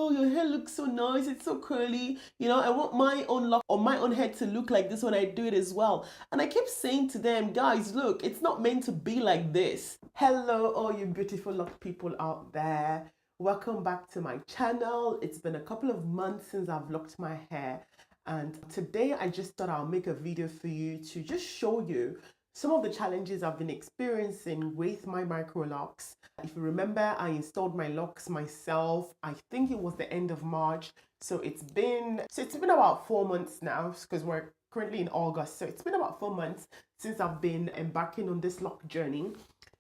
oh, your hair looks so nice, it's so curly, you know, I want my own lock or my own head to look like this when I do it as well. And I kept saying to them, guys, look, it's not meant to be like this. Hello, all you beautiful lock people out there. Welcome back to my channel. It's been a couple of months since I've locked my hair, and today I just thought I'll make a video for you to just show you some of the challenges I've been experiencing with my Microlocs. If you remember, I installed my locks myself. I think it was the end of March. So it's been about 4 months now, because we're currently in August. So it's been about 4 months since I've been embarking on this lock journey.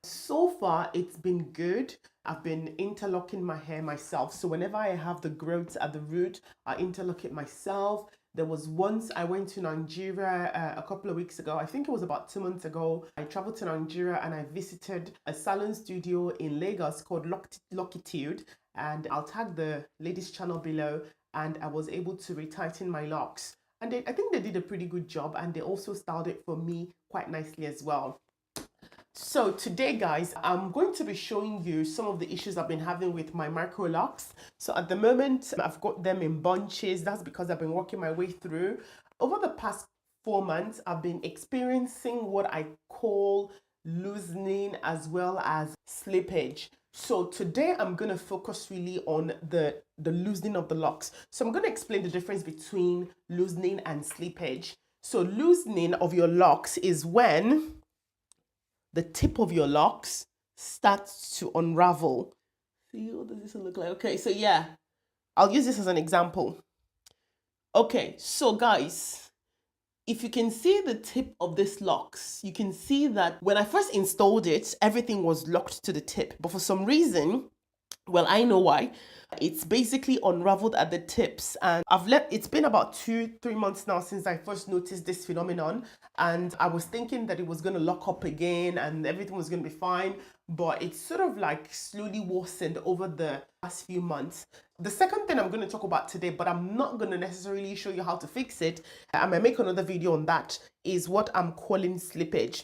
So far, it's been good. I've been interlocking my hair myself. So whenever I have the growth at the root, I interlock it myself. There was once I went to Nigeria a couple of weeks ago. I think it was about 2 months ago. I traveled to Nigeria and I visited a salon studio in Lagos called Locitude. And I'll tag the ladies channel below. And I was able to retighten my locks. And I think they did a pretty good job. And they also styled it for me quite nicely as well. So today, guys, I'm going to be showing you some of the issues I've been having with my Microlocs. So at the moment, I've got them in bunches. That's because I've been working my way through. Over the past 4 months, I've been experiencing what I call loosening as well as slippage. So today I'm going to focus really on the loosening of the locks. So I'm going to explain the difference between loosening and slippage. So loosening of your locks is when the tip of your locks starts to unravel. See, what does this look like? Okay, so yeah, I'll use this as an example. Okay, so guys, if you can see the tip of this locks, you can see that when I first installed it, everything was locked to the tip. But for some reason, well, I know why. It's basically unraveled at the tips, and it's been about 2-3 months now since I first noticed this phenomenon, and I was thinking that it was going to lock up again and everything was going to be fine, but it's sort of like slowly worsened over the past few months. The second thing I'm going to talk about today, but I'm not going to necessarily show you how to fix it, I might make another video on that, is what I'm calling slippage.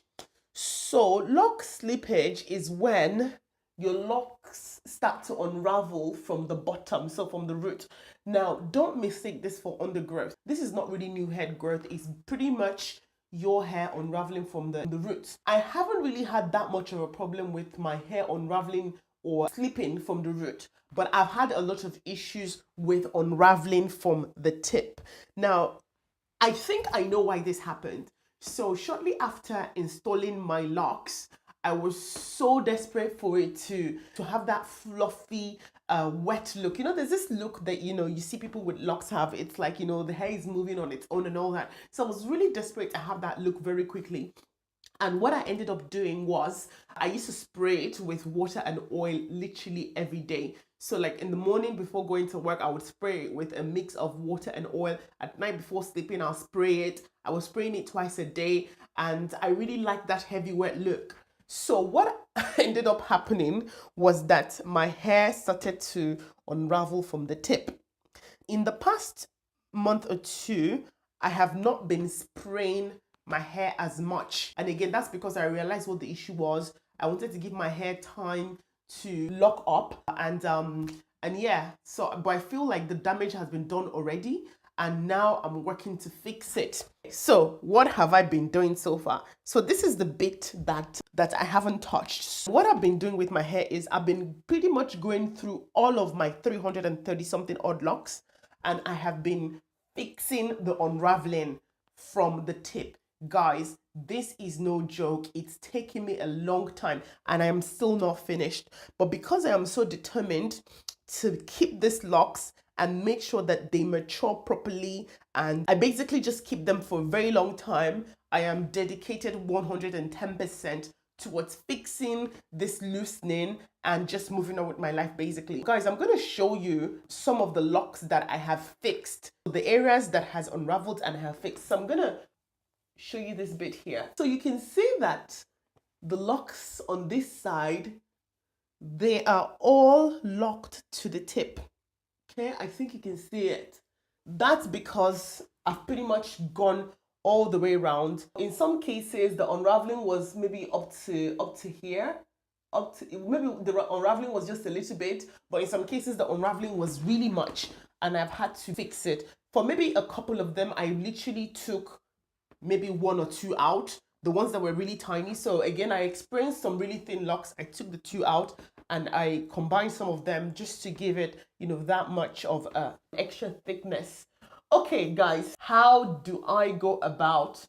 So lock slippage is when your locks start to unravel from the bottom, so from the root. Now, don't mistake this for undergrowth. This is not really new head growth. It's pretty much your hair unraveling from the roots. I haven't really had that much of a problem with my hair unraveling or slipping from the root, but I've had a lot of issues with unraveling from the tip. Now, I think I know why this happened. So shortly after installing my locks, I was so desperate for it to have that fluffy, wet look. You know, there's this look that, you know, you see people with locks have. It's like, you know, the hair is moving on its own and all that. So I was really desperate to have that look very quickly. And what I ended up doing was I used to spray it with water and oil literally every day. So like in the morning before going to work, I would spray it with a mix of water and oil. At night before sleeping, I'll spray it. I was spraying it twice a day. And I really liked that heavy wet look. So what ended up happening was that my hair started to unravel from the tip. In the past month or two, I have not been spraying my hair as much. And again, that's because I realized what the issue was. I wanted to give my hair time to lock up and yeah, so but I feel like the damage has been done already. And now I'm working to fix it. So what have I been doing so far? So this is the bit that I haven't touched. So what I've been doing with my hair is I've been pretty much going through all of my 330 something odd locks, and I have been fixing the unraveling from the tip. Guys, this is no joke. It's taking me a long time and I am still not finished. But because I am so determined to keep these locks and make sure that they mature properly, and I basically just keep them for a very long time, I am dedicated 110% towards fixing this loosening and just moving on with my life basically. Guys, I'm going to show you some of the locks that I have fixed, the areas that has unraveled and I have fixed. So I'm going to show you this bit here. So you can see that the locks on this side, they are all locked to the tip. Okay, I think you can see it. That's because I've pretty much gone all the way around. In some cases, the unraveling was maybe up to here, up to, maybe the unraveling was just a little bit, but in some cases the unraveling was really much and I've had to fix it. For maybe a couple of them, I literally took maybe one or two out, the ones that were really tiny. So again, I experienced some really thin locks. I took the two out and I combined some of them just to give it, you know, that much of extra thickness. Okay, guys, how do I go about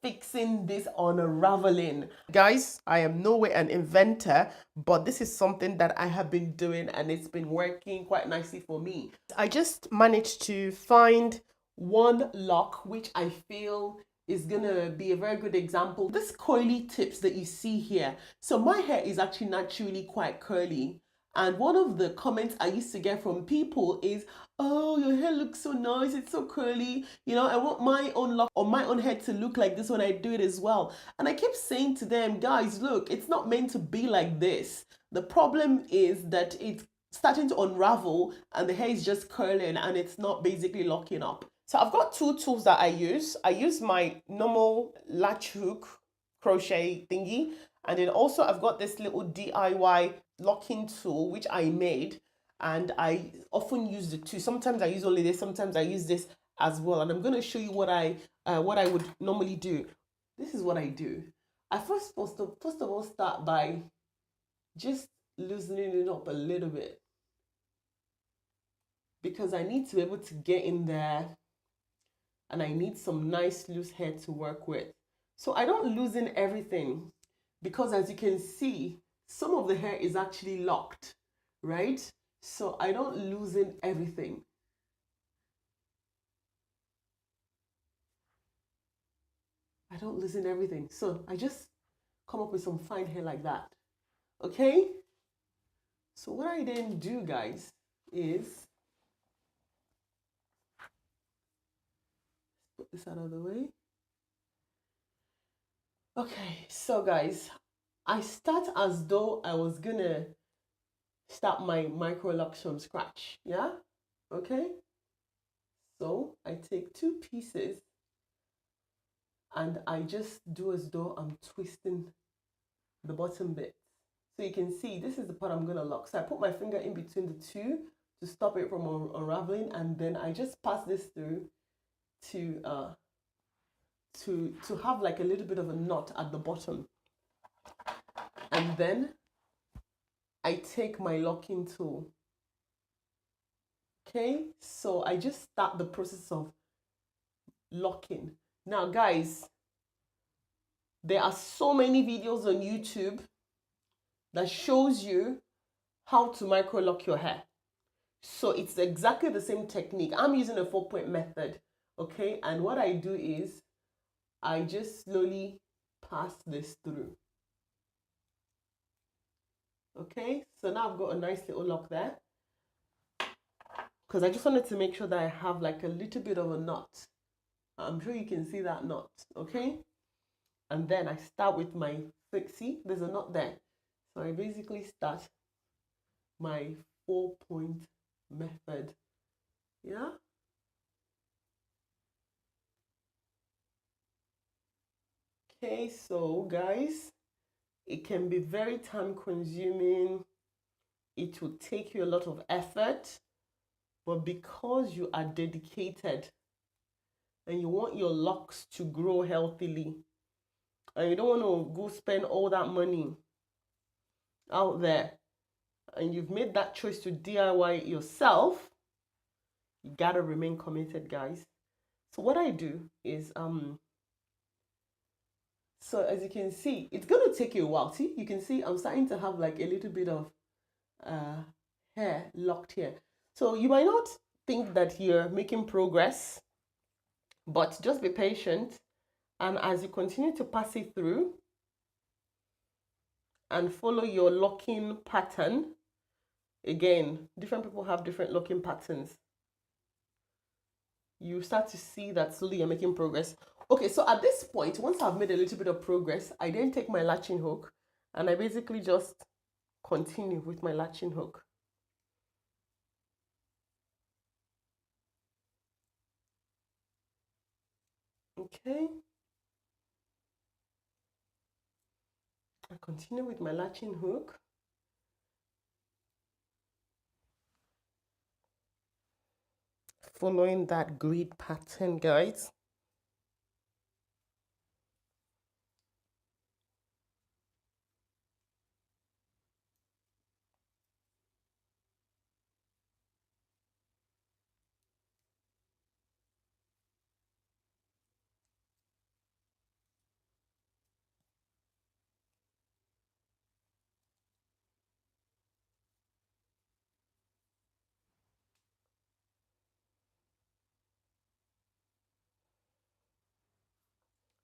fixing this unraveling? Guys, I am no way an inventor, but this is something that I have been doing and it's been working quite nicely for me. I just managed to find one lock which I feel is gonna be a very good example. This coily tips that you see here. So my hair is actually naturally quite curly. And one of the comments I used to get from people is, oh, your hair looks so nice, it's so curly. You know, I want my own lock or my own head to look like this when I do it as well. And I kept saying to them, guys, look, it's not meant to be like this. The problem is that it's starting to unravel and the hair is just curling and it's not basically locking up. So I've got two tools that I use. I use my normal latch hook crochet thingy. And then also I've got this little DIY locking tool, which I made. And I often use the two. Sometimes I use only this, sometimes I use this as well. And I'm going to show you what I would normally do. This is what I do. I first of all start by just loosening it up a little bit. Because I need to be able to get in there and I need some nice loose hair to work with. So I don't loosen everything because as you can see, some of the hair is actually locked, right? So I don't loosen everything. I don't loosen everything. So I just come up with some fine hair like that, okay? So what I then do, guys, is put this out of the way. Okay, so guys, I start as though I was gonna start my Microlocs from scratch, yeah? Okay? So I take two pieces and I just do as though I'm twisting the bottom bit. So you can see this is the part I'm gonna lock. So I put my finger in between the two to stop it from unraveling, and then I just pass this through to have like a little bit of a knot at the bottom. And then I take my locking tool. Okay, so I just start the process of locking. Now guys, there are so many videos on YouTube that shows you how to micro lock your hair. So it's exactly the same technique. I'm using a 4-point method, okay? And what I do is I just slowly pass this through. Okay, so now I've got a nice little lock there because I just wanted to make sure that I have like a little bit of a knot. I'm sure you can see that knot, okay? And then I start with my see, there's a knot there. So I basically start my 4-point method, yeah? Okay, so guys, it can be very time consuming. It will take you a lot of effort, but because you are dedicated and you want your locks to grow healthily and you don't want to go spend all that money out there and you've made that choice to DIY it yourself, you gotta remain committed, guys. So what I do is so as you can see, it's gonna take you a while. See, you can see I'm starting to have like a little bit of hair locked here. So you might not think that you're making progress, but just be patient. And as you continue to pass it through and follow your locking pattern, again, different people have different locking patterns. You start to see that slowly you're making progress. Okay, so at this point, once I've made a little bit of progress, I then take my latching hook and I basically just continue with my latching hook. Okay. I continue with my latching hook. following that grid pattern, guys.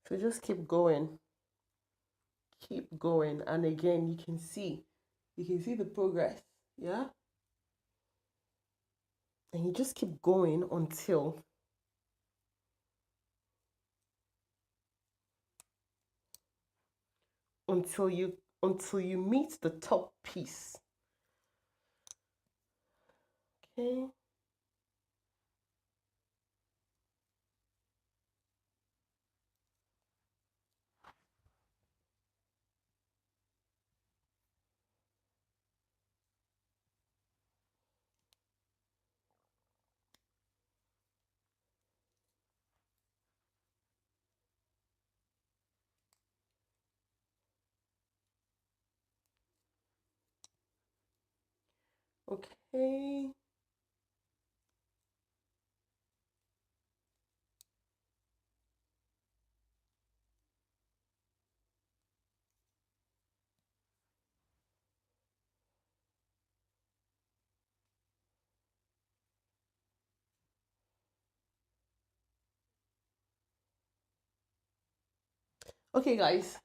So just keep going, and again, you can see the progress, yeah? And you just keep going until you meet the top piece. Okay. Okay. Okay, guys.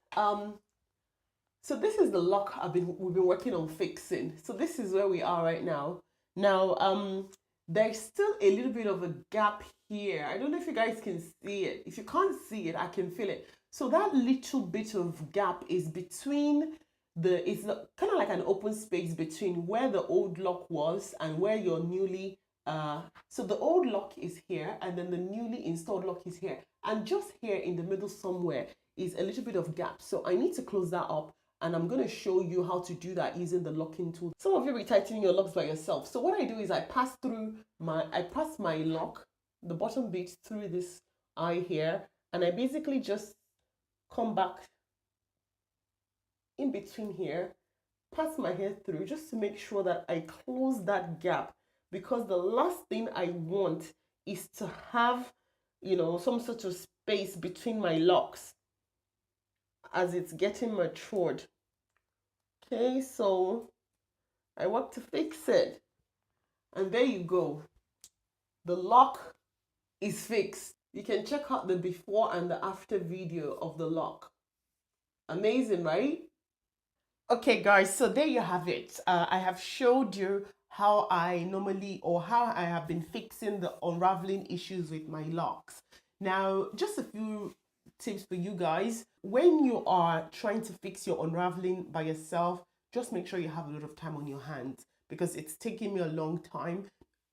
So this is the lock we've been working on fixing. So this is where we are right now. Now, there's still a little bit of a gap here. I don't know if you guys can see it. If you can't see it, I can feel it. So that little bit of gap is between it's kind of like an open space between where the old lock was and where your newly so the old lock is here and then the newly installed lock is here, and just here in the middle somewhere is a little bit of gap. So I need to close that up, and I'm going to show you how to do that using the locking tool. Some of you are tightening your locks by yourself. So what I do is I pass my lock, the bottom bit, through this eye here, and I basically just come back in between here, pass my head through just to make sure that I close that gap, because the last thing I want is to have, some sort of space between my locks as it's getting matured. Okay, so I want to fix it. And there you go. The lock is fixed. You can check out the before and the after video of the lock. Amazing, right? Okay, guys, so there you have it. I have showed you how I have been fixing the unraveling issues with my locks. Now, just a few tips for you guys. When you are trying to fix your unraveling by yourself, just make sure you have a lot of time on your hands, because it's taking me a long time.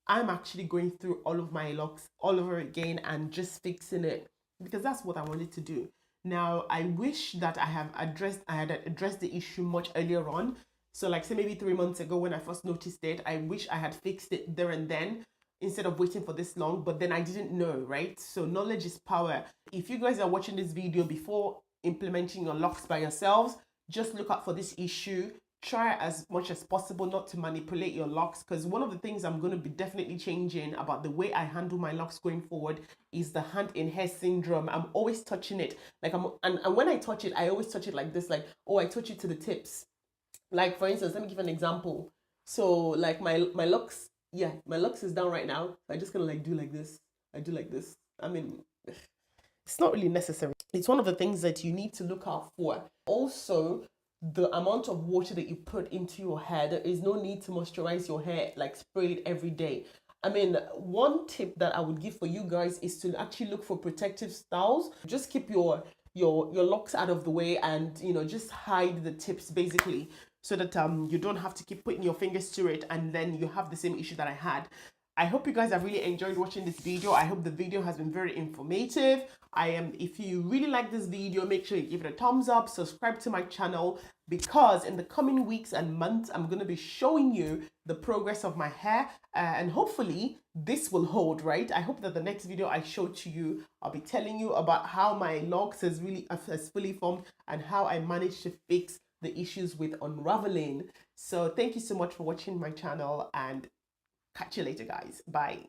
I'm actually going through all of my locks all over again and just fixing it, because that's what I wanted to do. Now, I wish that I had addressed the issue much earlier on. So like say maybe 3 months ago when I first noticed it, I wish I had fixed it there and then instead of waiting for this long, but then I didn't know, right? So knowledge is power. If you guys are watching this video before implementing your locks by yourselves, just look out for this issue. Try as much as possible not to manipulate your locks, because one of the things I'm going to be definitely changing about the way I handle my locks going forward is the hand in hair syndrome. I'm always touching it, like and when I touch it, I always touch it like this, like, oh, I touch it to the tips. Like for instance, let me give an example. So like my locks, yeah, my locks is down right now. I just gonna like do like this. I do like this. I mean, it's not really necessary. It's one of the things that you need to look out for. Also, the amount of water that you put into your hair. There is no need to moisturize your hair, like spray it every day. I mean, one tip that I would give for you guys is to actually look for protective styles. Just keep your locks out of the way, and just hide the tips basically, so that you don't have to keep putting your fingers to it and then you have the same issue that I had. I hope you guys have really enjoyed watching this video. I hope the video has been very informative. If you really like this video, make sure you give it a thumbs up, subscribe to my channel, because in the coming weeks and months, I'm going to be showing you the progress of my hair, and hopefully this will hold, right? I hope that the next video I show to you, I'll be telling you about how my locks has fully formed and how I managed to fix the issues with unraveling. So thank you so much for watching my channel, and catch you later, guys. Bye.